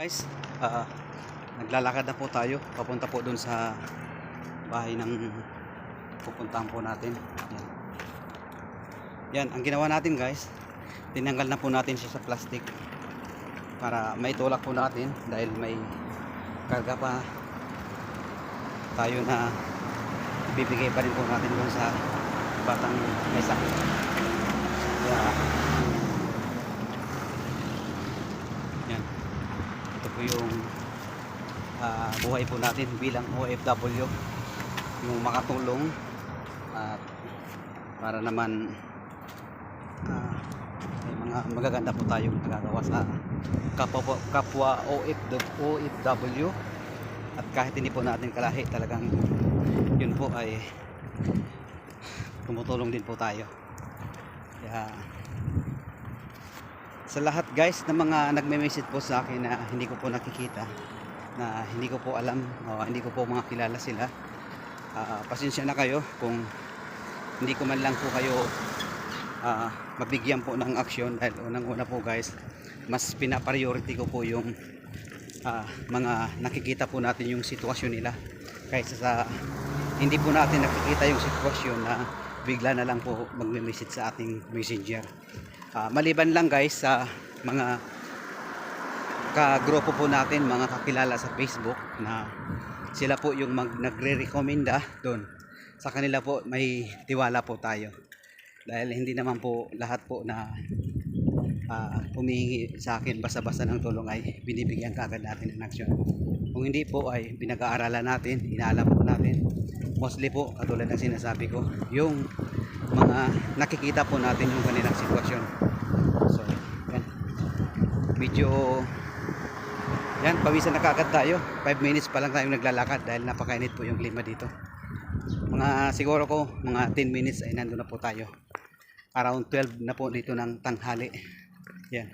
Guys, naglalakad na po tayo papunta po dun sa bahay ng pupuntahan po natin. Yan, ang ginawa natin guys, tinanggal na po natin siya sa plastic para maitulak po natin dahil may karga pa tayo na ibibigay pa rin po natin dun sa batang may sakit. Yan, ito po yung buhay po natin bilang OFW, yung makatulong at para naman may mga magaganda po tayong nagagawa sa kapwa OFW, at kahit hindi po natin kalahi, talagang yun po ay tumutulong din po tayo. Kaya sa lahat guys ng mga nagme-message po sa akin na hindi ko po nakikita, na hindi ko po alam o hindi ko po mga kilala sila, pasensya na kayo kung hindi ko man lang po kayo mabigyan po ng aksyon, dahil unang-una po guys, mas pina-priority ko po yung mga nakikita po natin yung sitwasyon nila, kaysa sa hindi po natin nakikita yung sitwasyon na bigla na lang po magme-message sa ating messenger. Maliban lang guys sa mga kagrupo po natin, mga kakilala sa Facebook, na sila po yung nagre-recommenda doon. Sa kanila po may tiwala po tayo, dahil hindi naman po lahat po na humihingi sa akin basta-basta ng tulong ay binibigyan kaagad natin ng aksyon. Kung hindi po ay pinag-aaralan natin, inaalam po natin. Mostly po, katulad ng sinasabi ko, yung mga nakikita po natin yung kanilang sitwasyon. So yan, medyo yan, pawisan na kaagad tayo. 5 minutes pa lang tayong naglalakad dahil napakainit po yung klima dito. Mga siguro ko mga 10 minutes ay nandun na po tayo. Around 12 na po dito ng tanghali. Yan.